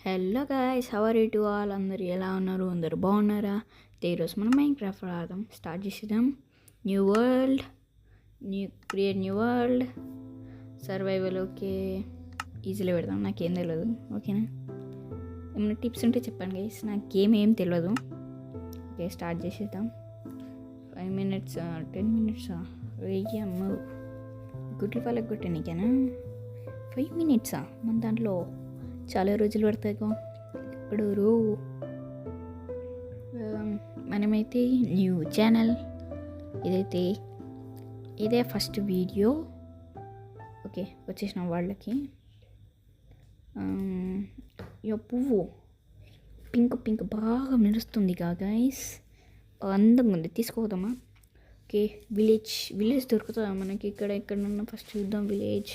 Hello guys, how are you to all? అందరు ఎలా ఉన్నారు? అందరు బాగున్నారా? ఈరోజు మనం మైన్క్రాఫ్ట్ ఆడదాం. స్టార్ట్ చేసేద్దాం. New world, new world, survival. Okay, ఈజీలో పెడదాం. నాకేం తెలియదు. ఓకేనా? ఏమైనా టిప్స్ ఉంటే చెప్పండి గైస్, నాకు గేమ్ ఏం తెలియదు. ఓకే, స్టార్ట్ చేసేద్దాం. 5 minutes 10 minutes వెయ్యమ్మ గుడ్లు వాళ్ళకి కొట్టనికేనా 5 minutes మన దాంట్లో చాలా రోజులు పడతాయిగా. ఇప్పుడు మనమైతే న్యూ ఛానల్, ఇదే ఫస్ట్ వీడియో. ఓకే, వచ్చేసిన వాళ్ళకి పువ్వు పింక్ బాగా మెరుస్తుంది గైస్, అందంగా ఉంది. తీసుకోదామా? ఓకే, విలేజ్ దొరుకుతుందా మనకి? ఎక్కడన్నా ఫస్ట్ చూద్దాం. విలేజ్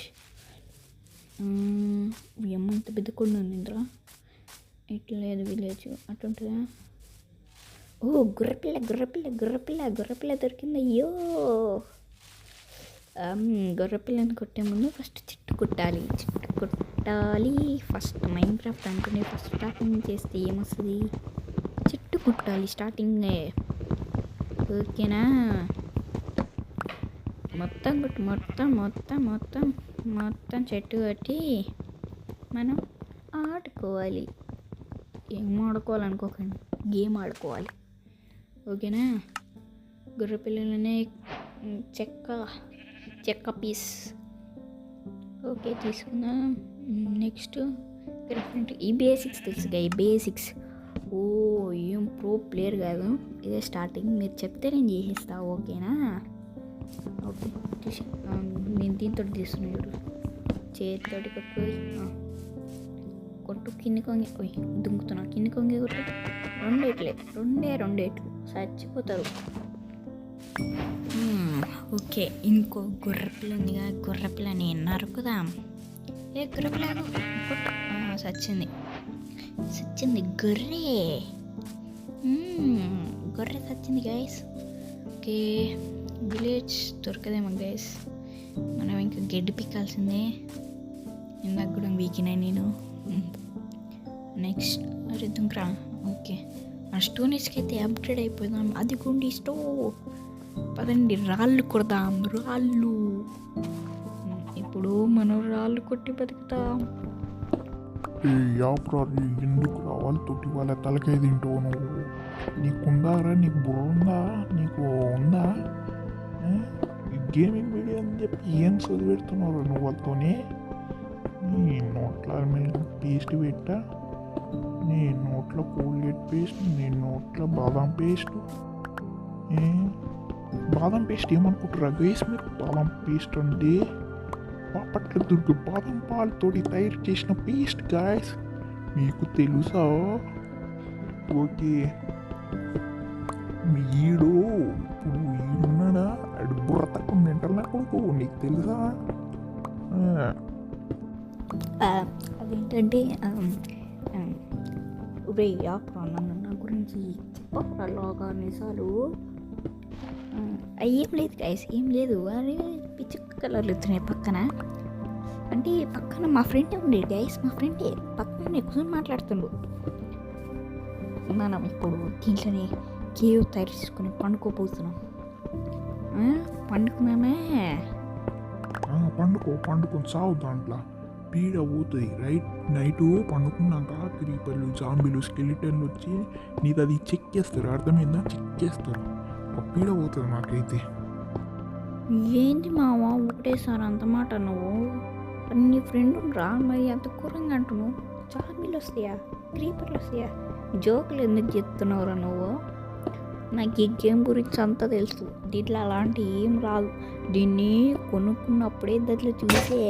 అమ్మ ఇంత పెద్ద కొండ ఉంది ఇందులో. ఇట్లా లేదు విలేజ్, అట్టుంటుందా? ఓ, గుర్రపిల్ల దొరికింది. అయ్యో, గుర్రపిల్లని కొట్టే ముందు ఫస్ట్ చెట్టు కొట్టాలి. ఫస్ట్ మైన్క్రాఫ్ట్ అనుకునే ఫస్ట్ స్టార్టింగ్ చేస్తే ఏమొస్తుంది? చెట్టు కొట్టాలి స్టార్టింగే. ఓకేనా? మొత్తం చెట్టు కట్టి మనం ఆడుకోవాలి. ఏం ఆడుకోవాలనుకోకండి, గేమ్ ఆడుకోవాలి. ఓకేనా? గుర్రపిల్లలనే చెక్క పీస్. ఓకే, తీసుకుందాం. నెక్స్ట్ ఈ బేసిక్స్ తెలుసుగా, ఈ బేసిక్స్. ఓ, ఏం ప్రో ప్లేయర్ కాదు, ఇదే స్టార్టింగ్. మీరు చెప్తే నేను చేసేస్తా. ఓకేనా? ఓకే, నేను దీంతో తీస్తున్నాడు. చేతితోటి కొట్టు కింది కొంగి. దుంకుతున్నా కింది కొంగి కొట్టు. రెండేట్లు చచ్చిపోతారు. ఓకే, ఇంకో గుర్రపిల్ల ఉందిగా, గుర్రపిల్లని నరుకుదాం. గుర్రపిల్ల కొట్టు. సచ్చింది గొర్రె సచ్చింది గైస్. ఓకే, విలేజ్ దొరకదేమో గైస్, మనం ఇంకా గడ్డి పిక్కాల్సిందే. ఇందాక కూడా వీకినాయి నేను. నెక్స్ట్ అరే దుంకరా. ఓకే, ఆ స్టోనేజ్కి అయితే అప్గ్రేడ్ అయిపోదాం. అది గుండి పదండి, రాళ్ళు కొడదాం. ఇప్పుడు మనం రాళ్ళు కొట్టి బతుకుతాం. ఎందుకు రావాలి తోటి వాళ్ళ తలకాయ తింటావు నువ్వు? నీకుందారా? నీకు బుర్ర ఉందా? నీకు ఉందా? గేమింగ్ వీడియో అని చెప్పి ఏం చదివి పెడుతున్నారు నువ్వు వాళ్ళతోనే? నీ నోట్ల పేస్ట్ పెట్టా, నీ నోట్ల కోల్గేట్ పేస్ట్, నీ నోట్ల బాదం పేస్ట్. బాదం పేస్ట్ ఏమనుకుంటారా గైస్ మీరు? బాదం పేస్ట్ అంటే బాపట్ల దుర్గ బాదం పాలతోటి తయారు చేసిన పేస్ట్ గాయస్, మీకు తెలుసా? ఓకే, ఈడు ఇప్పుడు ఈడున్నాడా? ఆడు బుర్ర తక్కువ మెంటల్ నా కొడుకు, నీకు తెలుసా? అదేంటంటే నన్ను నా గురించి చెప్పరా నిజాలు? ఏం లేదు గైస్, ఏం లేదు. అరే పిచ్చి కలర్లు వస్తున్నాయి పక్కన. అంటే పక్కన మా ఫ్రెండే ఉండే గైస్, మా ఫ్రెండే పక్కన కూర్చొని మాట్లాడుతుండు. మనం ఇప్పుడు దీంట్లోనే కేవ్ తయారు చేసుకుని పండుకోపోతున్నాం. పండుకున్నామే. పండుకొని సావు, దాంట్లో పీడ పోతుంది. నైటు పండుకున్నాక క్రీపర్లు, జాంబీలు, స్కెలిటన్లు వచ్చి నీది అది చెక్ చేస్తారు. అర్థమైందా? చెక్ చేస్తారు. ఒక పీడ పోతుంది నాకైతే. ఏంటి మావా ఒకటేసారి అంత మాట? నువ్వు నీ ఫ్రెండ్ రా, మరి అంత కూరంగా అంటున్నావు. జాంబీలు వస్తాయా, క్రీపర్లు వస్తాయా? జోకులు ఎందుకు చెప్తున్నావురా నువ్వు? నాకు ఈ గేమ్ గురించి అంతా తెలుసు. దీంట్లో అలాంటి ఏం రాదు. దీన్ని కొనుక్కున్నప్పుడే దాంట్లో చూసే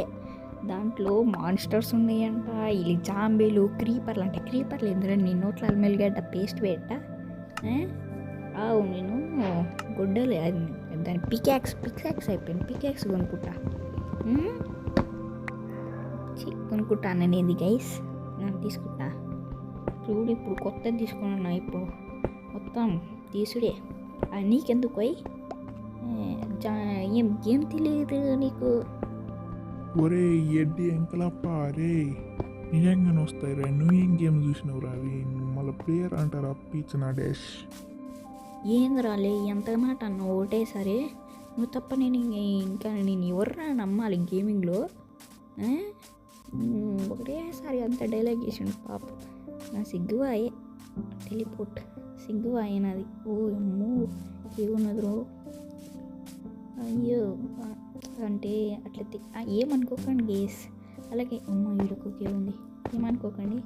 దాంట్లో మాన్స్టర్స్ ఉన్నాయంట, వీళ్ళు జాంబీలు, క్రీపర్లు. అంటే క్రీపర్లు ఎందుకంటే నీ నోట్ల అల్మెల్లిగడ్డ పేస్ట్ పెట్టా. నేను గొడ్డలే అది, దాని పికాక్స్ అయిపోయింది. పికాక్స్ కొనుక్కుంటా అనేది గైస్. నేను తీసుకుంటా చూడు. ఇప్పుడు కొత్తది తీసుకున్నా. ఇప్పుడు మొత్తం తీసుడే. నీకెందుకు ఏం గేమ్ తెలియదు నీకు? ఒరే ఎడ్డి ఎంకలప్ప, రే నిజంగానే వస్తాయి రా. నువ్వు ఏం గేమ్ చూసినావురా అవి? మళ్ళీ ప్లేయర్ అంటారా పీచ్ నా డాష్. ఏంద్రాలే ఎంత మాట అన్న ఒకటే సరే నువ్వు తప్ప నేను ఇంకా నేను ఎవర్రా నమ్మాలి గేమింగ్లో? ఒకటేసారి అంత డైలాగ్ చేసిండు పాప. నా సిగ్గువాయే టెలిపోర్ట్ సిగ్గువాయే నాది. ఓ అమ్మో ఏమున్నది రో. అయ్యో అంటే అట్లా ఏమనుకోకండి గేస్. అలాగే అమ్మ ఇరుకుకే ఉంది ఏమనుకోకండి.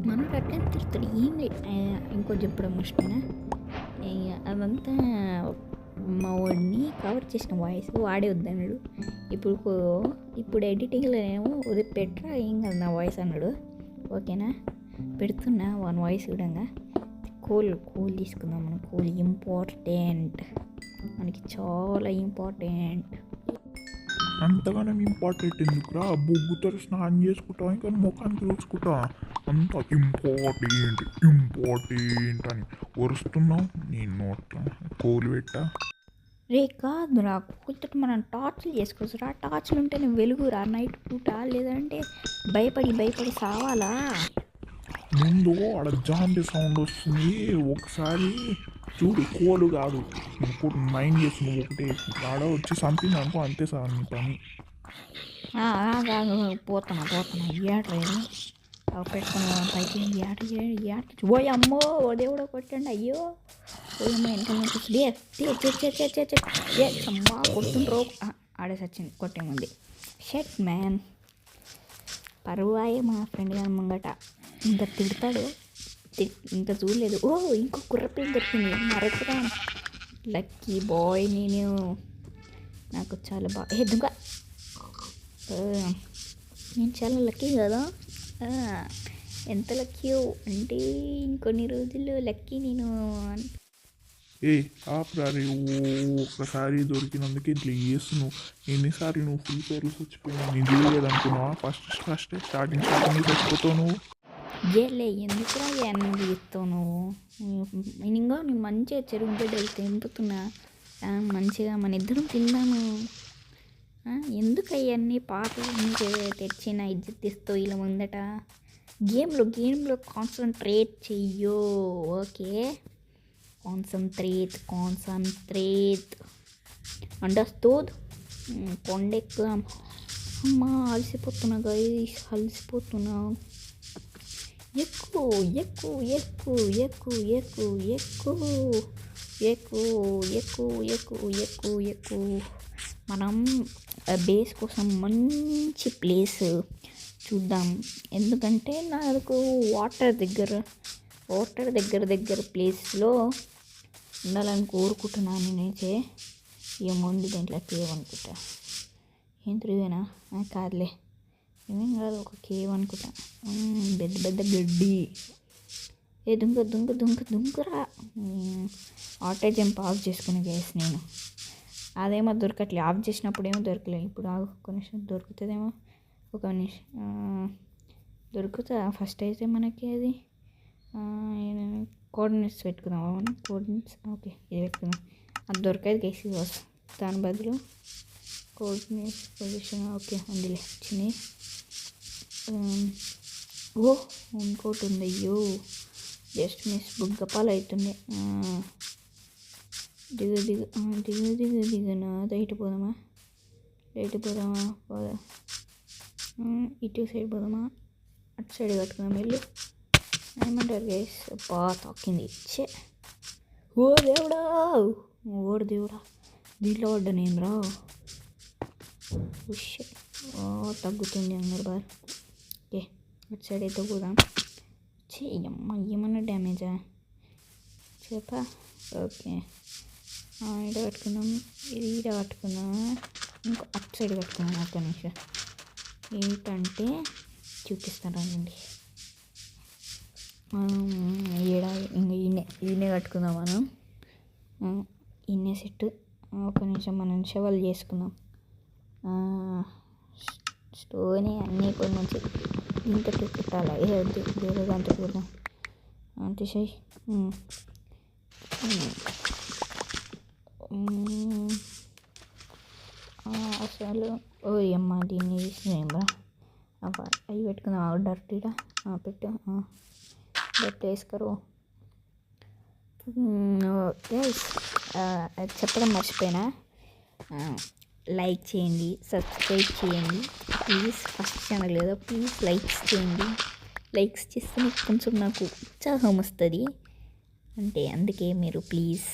మనకు అట్లా తిరుగుతాడు ఏం ఇంకోటి చెప్పడం మర్చిపోయినా. అదంతా మా వాడిని కవర్ చేసిన వాయిస్ వాడే వద్దన్నాడు. ఇప్పుడు ఎడిటింగ్లో ఏమో ఉదయం పెట్టరా ఏం కాదు నా వాయిస్ అన్నాడు. ఓకేనా పెడుతున్నా వన్ వాయిస్ కూడా. కోల్ తీసుకుందాం మనం. కోల్ ఇంపార్టెంట్, మనకి చాలా ఇంపార్టెంట్. అంతగానం ఇంపార్టెంట్ ఎందుకురా? బొగ్గుతో స్నానం చేసుకుంటాం ఇంకా ముఖానికి చూసుకుంటా. అంత ఇంపార్టెంట్ అని వరుస్తున్నావు. నేను నోట్లా కోలు పెట్టా. రే కాదురా కూతురు మనం టార్చ్లు చేసుకోవచ్చు రా. టార్చ్లు ఉంటేనే వెలుగురా నైట్ పూట, లేదంటే భయపడి సావాలా. ముందు ఆడ జాంబీ సౌండ్ వస్తుంది ఒకసారి చూడు. కోలు కాదు ఇప్పుడు మైండ్ చేసి నువ్వు ఒకటే ఆడ వచ్చి చంపింది అనుకో అంతే సార్ నీ పని. పోతున్నా ఏట్లేదు పెట్టుకుని పైకి ఏట పోయి అమ్మో ఓ దేవుడో కొట్టండి. అయ్యో పోయమ్మ వెనకాల అమ్మా కొడుతుండ్రో. ఆడే సచ్చింది కొట్టే ముందు. షెట్ మ్యాన్ పరువాయే మా ఫ్రెండ్ గారి ముంగట ఇంకా తిడతాడు. ఇంకా చూడలేదు. ఓ ఇంకో కుర్రపిల్ల దొరికింది మరొకరా. లక్కీ బాయ్ నేను. నాకు చాలా బాగా ఎదుగా నేను చాలా లక్కీ కదా. ఎంత లక్కీ అంటే ఇంకొన్ని రోజుల్లో లక్కీ నేను. ఆపరారి ఒక్కసారి దొరికినందుకు ఇట్లా చేస్తున్నావు. ఎన్నిసార్లు నువ్వు ఫ్రీ ఫైర్లు చచ్చిపోయినా నేను చూడలేదు అనుకున్నావా? ఫస్ట్ స్టార్టింగ్ చచ్చిపోతావు నువ్వు. జేలే ఎందుకురా అన్నీ చేస్తావు నువ్వు? ఇంకా నేను మంచిగా చెరుకు బిడ్డలు తెంపుతున్నా మంచిగా మన ఇద్దరం తిందాము. ఎందుకు అవన్నీ పాటలు తెచ్చిన ఇజ్జత్ ఇస్తావు ఇలా ముందట. గేమ్లో కాన్సన్ట్రేట్ చెయ్యో. Okay concentrate understood. కొండెక్కుదాం. అమ్మా అలసిపోతున్నా గైస్ అలసిపోతున్నా. ఎక్కు. మనం బేస్ కోసం మంచి ప్లేస్ చూద్దాం. ఎందుకంటే నాకు వాటర్ దగ్గర ప్లేస్లో ఉండాలని కోరుకుంటున్నాను నేనైతే. ఏముంది దీంట్లో కేవ్ అనుకుంటా. ఏం తిరిగానా కాదులే ఏమేం కాదు ఒక కేవ్ అనుకుంటా. పెద్ద గడ్డి. దుంకురా. ఆటో జంప్ ఆఫ్ చేసుకునే గ్యాస్ నేను. అదేమో దొరకట్లే. ఆఫ్ చేసినప్పుడు ఏమో దొరకలేదు. ఇప్పుడు ఒక నిమిషం దొరుకుతుందేమో. ఒక నిమిషం దొరుకుతుందా ఫస్ట్ అయితే మనకి అది. కోఆర్డినేట్స్ పెట్టుకుందాం. కోఆర్డినేట్స్ ఓకే ఇది పెట్టుకుందాం. అది దొరకదు కేసీ వాస్. దాని బదులు కోఆర్డినేట్స్ పొజిషన్ ఓకే ఉందిలే వచ్చినాయి. ఓ ఇంకోటి ఉంది. అయ్యో జస్ట్ మిస్ బుగ్గపాలు అవుతుంది. దిగునా రైట్ పోదామా పోదా. ఇటు సైడ్ పోదామా అటు సైడ్ కట్టుకుందాం. వెళ్ళి ఏమంటారు గైస్? తాకింది. ఓ దేవుడా దీంట్లో పడ్డా నేను రా. తగ్గుతుంది అందరు బాగా. ఓకే అటు సైడ్ అయితే పోదాం. అమ్మ ఏమన్నా డ్యామేజా చెప్పా. ఓకే ఈడ కట్టుకుందాం. ఈడ కట్టుకుందాం. ఇంకో అటు సైడ్ కట్టుకుందాం. ఒక్క నిమిషం ఏంటంటే చూపిస్తాను రండి. ఇంకా ఈయనే కట్టుకుందాం మనం. ఈయనే సెట్. ఒక నిమిషం మనం షవల్ చేసుకుందాం. స్టోన్ అన్నీ కొన్ని మంచి ఇంత పెట్టాలి. వేరే దాంట్లో చూద్దాం అంటే చెయ్యి. అసలు ఓ అమ్మ దీన్ని తీసినాం రా. అవి పెట్టుకుందాం డర్టీగా పెట్టు డర్ట్ వేసుకోరు. గైస్ చెప్పడం మర్చిపోయినా, లైక్ చేయండి, సబ్స్క్రైబ్ చేయండి ప్లీజ్. ఫస్ట్ ఛానల్ కదా, ప్లీజ్ లైక్స్ చేయండి. లైక్స్ చేస్తే మీకు కొంచెం నాకు ఉత్సాహం వస్తుంది అంటే, అందుకే మీరు ప్లీజ్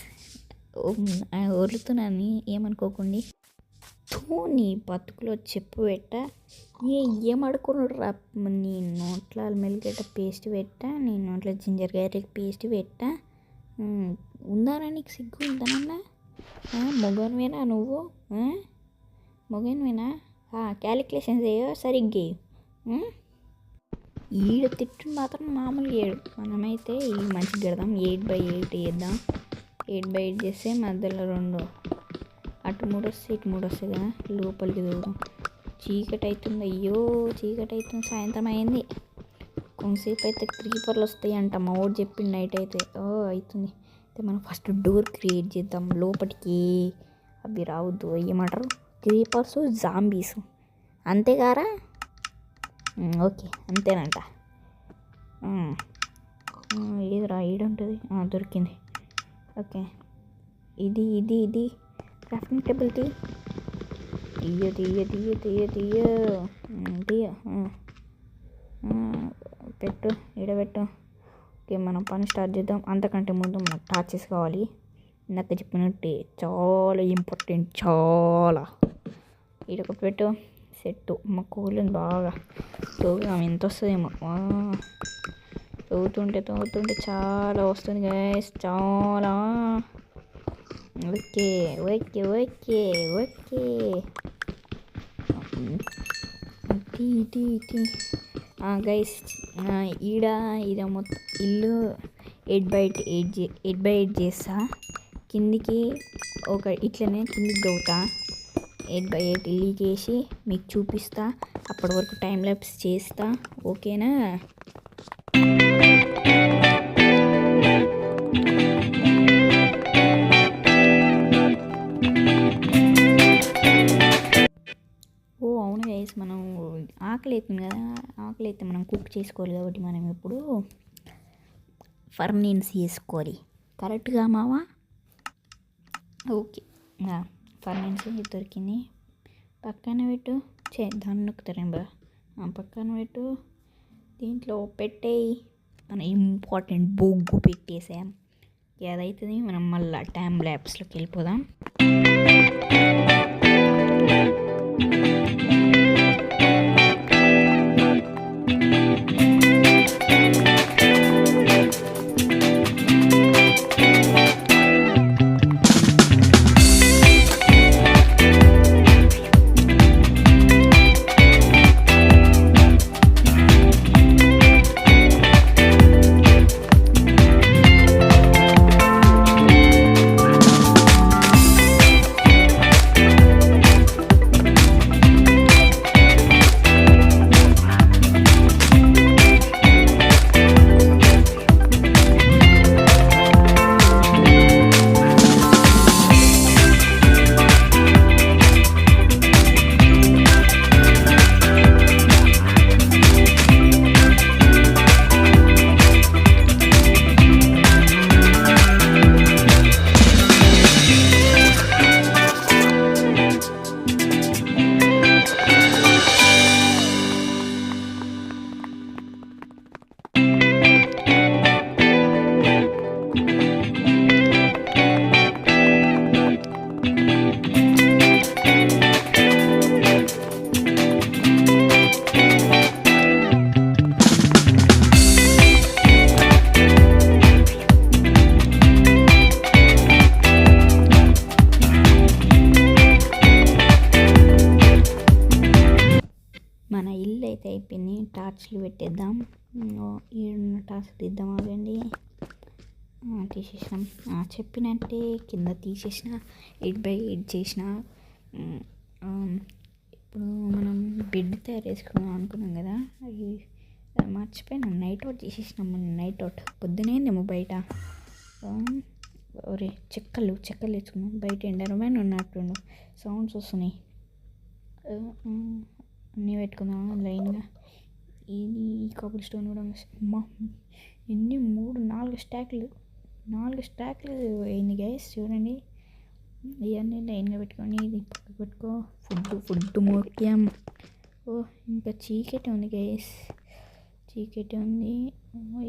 వదులుతున్నాను ఏమనుకోకండి. నీ బతుకులో చెప్పు పెట్ట ఏం అడుకున్నాడు రా. నీ నోట్ల మెల్లిగడ్డ పేస్ట్ పెట్టా, నీ నోట్ల జింజర్ గార్లిక్ పేస్ట్ పెట్టా. ఉందారా నీకు సిగ్గు ఉందానన్నా? మొగన్వేనా నువ్వు? మొగన్వేనా? క్యాలిక్యులేషన్స్ వేయో సరిగ్గా. ఈడ తిట్టు మాత్రం మామూలుగా ఏడు. మనమైతే ఈ మంచిగా కడదాం. 8/8 వేద్దాం. 8/8 చేస్తే మధ్యలో 2 అటు 3 వస్తే ఇటు 3 వస్తాయి కదా. లోపలికి దూరం. చీకటి అవుతుంది, అయ్యో చీకటి అవుతుంది, సాయంత్రం అయింది. కొంతసేపు అయితే క్రీపర్లు వస్తాయి అంట, మా వాడు చెప్పింది నైట్ అయితే. అవుతుంది అయితే మనం ఫస్ట్ డోర్ క్రియేట్ చేద్దాం లోపలికి. అవి రావద్దు, ఏమంటారు క్రీపర్స్, జాంబీస్ అంతేగారా? ఓకే అంతేనంట. ఏదిరా ఈడుంటుంది, దొరికింది. ఓకే ఇది ఇది ఇది క్రాఫ్టింగ్ టేబుల్ తీయ పెట్టు, ఈడబెట్టు. ఓకే మనం పని స్టార్ట్ చేద్దాం. అంతకంటే ముందు మనకు టార్చెస్ కావాలి. ఇందాక చెప్పినట్టే చాలా ఇంపార్టెంట్, చాలా. ఈడొక పెట్టు సెట్టు. మా కూలింగ్ బాగా తోగుదాం, ఎంత వస్తుందేమో. తోగుతుంటే చాలా వస్తుంది గైస్, చాలా. Okay okay okay okay guys ఈడ మొత్తం ఇల్లు 8/8 చేస్తా. కిందికి ఒక ఇట్లనే కిందికి దవ్వుతా. 8/8 ఇల్లుకి వేసి మీకు చూపిస్తా. అప్పటి వరకు టైం ల్యాప్స్ చేస్తా, ఓకేనా? అవును గైస్, మనం ఆకలి అవుతుంది కదా, ఆకలి అయితే మనం కుక్ చేసుకోవాలి కాబట్టి మనం ఇప్పుడు ఫర్నెన్స్ చేసుకోవాలి. కరెక్ట్గా మావా? ఓకే ఫర్నెన్స్ దొరికింది. పక్కన పెట్టు, దాన్ని నొక్కుతారేం బా. పక్కన పెట్టు, దీంట్లో పెట్టేయి. మన ఇంపార్టెంట్ బొగ్గు పెట్టేసాం. ఏదైతుంది మనం మళ్ళీ టైం ల్యాబ్స్లోకి వెళ్ళిపోదాం. అయితే అయిపోయింది. టార్చ్లు పెట్టేద్దాం. ఈడున్న టార్చ్ తీద్దాం. అవండి తీసేసినాం. చెప్పినట్టే కింద తీసేసిన 8/8 చేసిన. ఇప్పుడు మనం బెడ్ తయారు చేసుకుందాం అనుకున్నాం కదా, అది మర్చిపోయినాం. Night out చేసేసినాం. మనం నైట్ అవుట్ పొద్దునేందేమో బయట. ఒరే చెక్కలు తెచ్చుకున్నాం. బయట ఎండరమైన ఉన్నట్టుండు, సౌండ్స్ వస్తున్నాయి. అన్నీ పెట్టుకుందాం లైన్గా. ఇది కబుల్ స్టోన్ కూడా అమ్మా ఎన్ని 4 స్టాక్లు అయింది గైస్ చూడండి. ఇవన్నీ లైన్గా పెట్టుకొని ఇది పక్కకు పెట్టుకో. ఫుడ్ ముఖ్యం. ఇంకా చీకటి ఉంది గైస్, చీకటి ఉంది.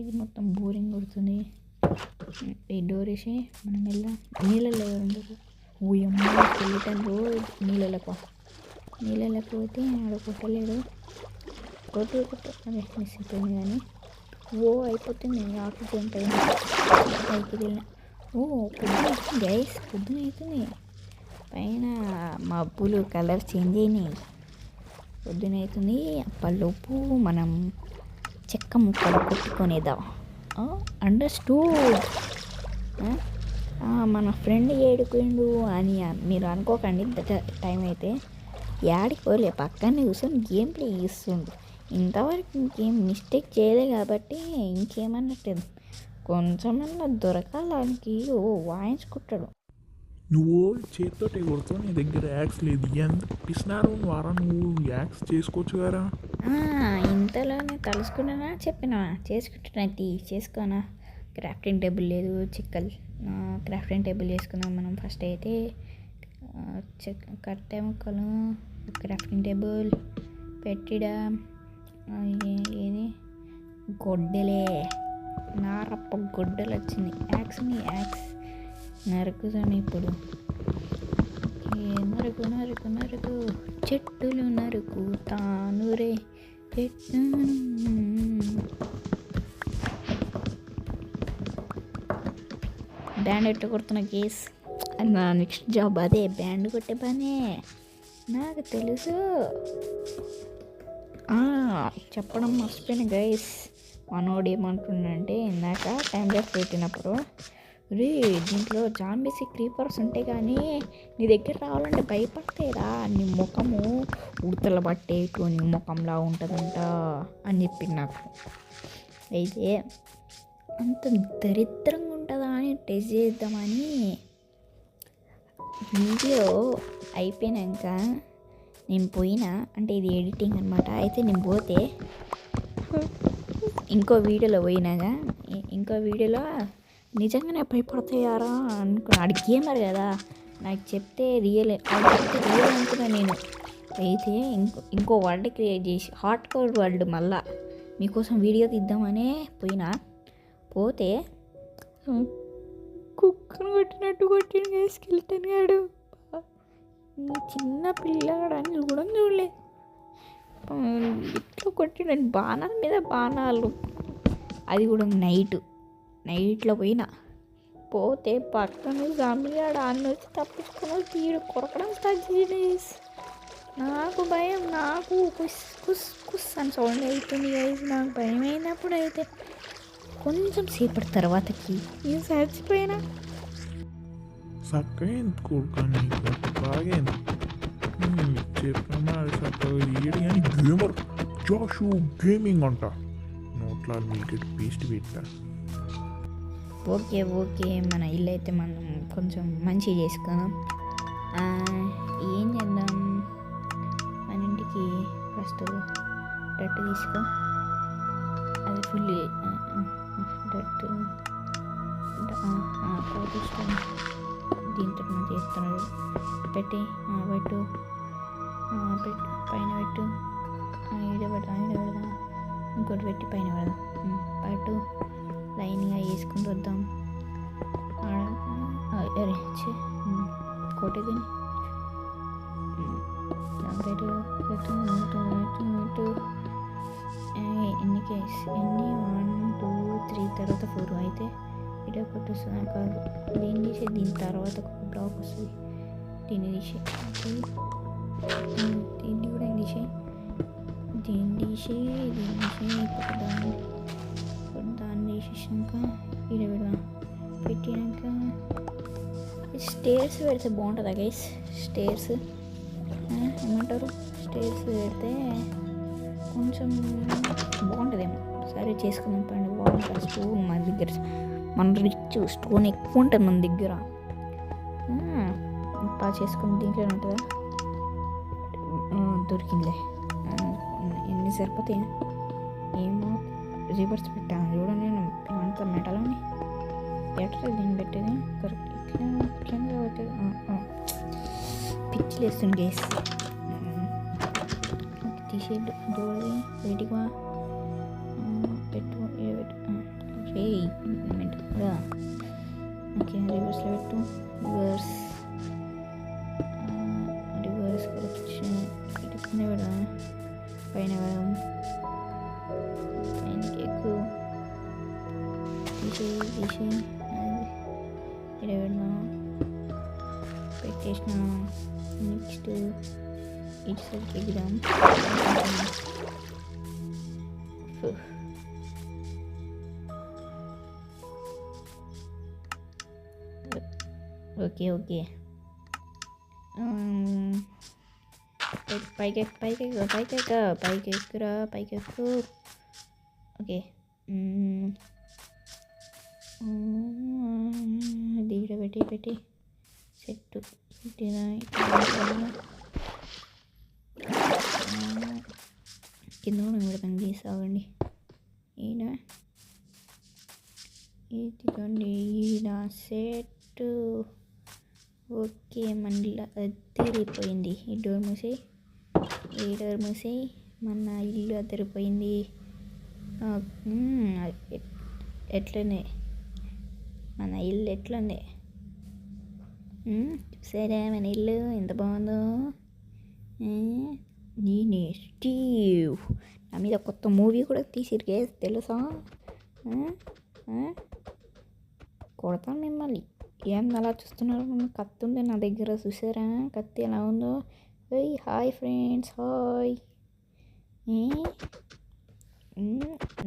ఇది మొత్తం బోరింగ్ కొడుతుంది. ఈ డోర్ వేసి మనం నీళ్ళలో ఉండదు. ఊయమ్మ వెళ్ళటంలో నీళ్ళలోకి పోతే ఆడ కొట్టలేడు. కొట్టు అదే మిస్ అయిపోయింది. కానీ అయిపోతుంది ఆక్సిజన్ టైం పైకి వెళ్ళిన. పొద్దున గైస్ పొద్దున అవుతుంది. పైన మబ్బులు కలర్ చేంజ్ అయినాయి. పొద్దున అవుతుంది. అప్పటిలోపు మనం చెక్క ముక్కలు కొట్టుకునేద్దాం. అండర్స్టూడ్. మన ఫ్రెండ్ ఏడుకుండు అని మీరు అనుకోకండి. టైం అయితే యాడికి పోలే, పక్కనే కూర్చొని గేమ్ ప్లే చేస్తుండు. ఇంతవరకు ఇంకేం మిస్టేక్ చేయలే కాబట్టి ఇంకేమన్నట్టు కొంచెమన్నా దొరకాలానికి వాయించుకుంటాడు. నువ్వు చేతితో కొడుతావు, నీ దగ్గర యాక్స్ లేదు. ఎంత పిసినారు వారా, నువ్వు యాక్స్ చేసుకోవచ్చు కదా. ఇంతలోనే తలుసుకున్నానా చెప్పినా చేసుకుంటున్నా. చేసుకోనా. క్రాఫ్టింగ్ టేబుల్ లేదు, క్రాఫ్టింగ్ టేబుల్ చేసుకుందాం మనం. ఫస్ట్ అయితే కట్టె ముక్కలు, క్రాఫ్టింగ్ టేబుల్ పెట్టిడా. ఏది గొడ్డలే, నారప్ప గొడ్డలు వచ్చింది. యాక్స్ నరుకుతాను ఇప్పుడు. నరుకు చెట్టులు నరుకుతాను రే చెట్టు. బ్యాండ్ ఎట్టు కొడుతున్న కేస్. నా నెక్స్ట్ జాబ్ అదే, బ్యాండ్ కొట్టే పనే నాకు తెలుసు. చెప్పడం మర్చిపోయిన గైస్. మనోడు ఏమంటుండంటే ఇందాక టైం గ్యాప్ పెట్టినప్పుడు, రే దీంట్లో జాంబీస్ క్రీపర్స్ ఉంటాయి కానీ నీ దగ్గర రావాలంటే భయపడతాయిరా, నీ ముఖము ఉడతల పట్టేటు నీ ముఖంలా ఉంటుందంట అని చెప్పింది నాకు. అయితే అంత దరిద్రంగా ఉంటుందా అని టెస్ట్ చేద్దామని వీడియో అయిపోయినాక నేను పోయినా, అంటే ఇది ఎడిటింగ్ అనమాట. అయితే నేను పోతే ఇంకో వీడియోలో నిజంగానే భయపడతాయారా అనుకున్నా. గేమర్ కదా, నాకు చెప్తే రియల్ అనుకున్నా నేను. అయితే ఇంకో వరల్డ్ క్రియేట్ చేసి హార్డ్ కోర్ వరల్డ్ మళ్ళా మీకోసం వీడియో తీద్దామనే పోతే కుక్కను కొట్టినట్టు కొట్టిన స్కెలిటన్ గాడు. చిన్న పిల్లగాడు అని కూడా చూడలేదు. ఇట్లా కొట్టిన బాణాల మీద బాణాలు. అది కూడా నైట్లో పోతే పక్కన జాంబీగాడు అన్న వచ్చి తప్పించుకుని తీరు కొరకడం స్టార్ట్ చేసి నాకు భయం. నాకు కుస్ అని సౌండ్ అవుతుంది గైస్. నాకు భయం అయినప్పుడు అయితే కొంచెం సేపటి తర్వాతకి నేను చచ్చిపోయినా. సక్కైంది కొడుకు బాగైంది చెప్పినా కానీ గేమర్ జాషు గేమింగ్ అంట నోట్లా వికెట్ పేస్ట్ పెట్టా. ఓకే మన ఇల్లు అయితే మనం కొంచెం మంచిగా చేసుకుందాం. ఏం చేద్దాం, మన ఇంటికి ఫస్ట్ డట్టు తీసుకో. అది ఫుల్ డట్టు ఇష్టం. దీంతో మనం చేస్తున్నాడు. పెట్టు పైన పెట్టు. ఈడ పెడదాం. ఇంకోటి పెట్టి పైన పెడదాం. పట్టు లైన్గా వేసుకుంటూ వద్దాం. అరే కొట్టేది పెట్టు. ఎన్ని 1 2 3 తర్వాత 4 అయితే ఇటు ఒకటి వస్తుంది కాదు. దీన్ని తీసి దీని తర్వాత ఒక బ్లాక్ వస్తుంది. దీన్ని తీసి దీన్ని కూడా తీసి దాన్ని తీసేసాక ఇక్కడ పెడదాం. పెట్టినాక స్టేర్స్ పెడితే బాగుంటుందా గైస్? స్టేర్స్ ఏమంటారు? స్టేర్స్ పెడితే కొంచెం బాగుంటుందేమో. సరే చేసుకుందాం పండి. బాగుంటుంది. స్టోన్ మన దగ్గర, మన రిచ్ స్టోన్ ఎక్కువ ఉంటుంది మన దగ్గర. బాగా చేసుకుని దీంట్లో ఉంటుందా? దొరికిందిలే. ఎన్ని సరిపోతాయి? రివర్స్ పెట్టాను చూడండి నేను అంతా మెటలని ఎట్లా దీన్ని పెట్టేది కరెక్ట్ ఇట్లా పిచ్చిలు వేస్తుంది గేస్ తీసేడు చూడది బయటికి వా పెట్టు రే ఓకే రివర్స్లో పెట్టు రివర్స్ కరెక్షన్ ఇటు పైన పెడదాం పైన పెడదాం పైనకి ఎక్కువ తీసి ఇక్కడ పెడదాం పెట్టేసిన నెక్స్ట్ ఇటు సైడ్కి ఎగ్దాం ఓకే ఓకే పైకి ఎక్కురా ఓకే దీడ పెట్టి సెట్ పెట్టినా కింద కూడా పెడతాం గీసాగండి ఈయన ఇదిగోండి ఈయన సెట్ ఓకే మళ్ళీ అదిరిపోయింది ఈ డోర్ మూసేయి మన ఇల్లు అదిరిపోయింది ఎట్లనే మన ఇల్లు ఎట్లుంది సరే మన ఇల్లు ఎంత బాగుందో నేనే స్టీవ్ నా మీద కొత్త మూవీ కూడా తీసిరికే తెలుసా కొడతాను మిమ్మల్ని ఏం అలా చూస్తున్నారు కత్తి ఉంది నా దగ్గర చూసారా కత్తి ఎలా ఉందో హాయ్ ఫ్రెండ్స్ హాయ్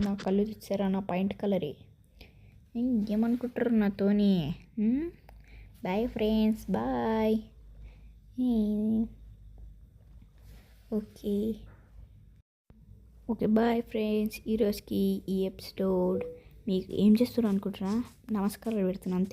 నా కళ్ళు చూసారా నా పాయింట్ కలరే ఏమనుకుంటారు నాతోని bye friends bye okay bye friends ఈరోజుకి ఈ ఎపిసోడ్ మీకు ఏం చేస్తున్నారు అనుకుంటారా నమస్కారాలు పెడుతున్నాను అంతే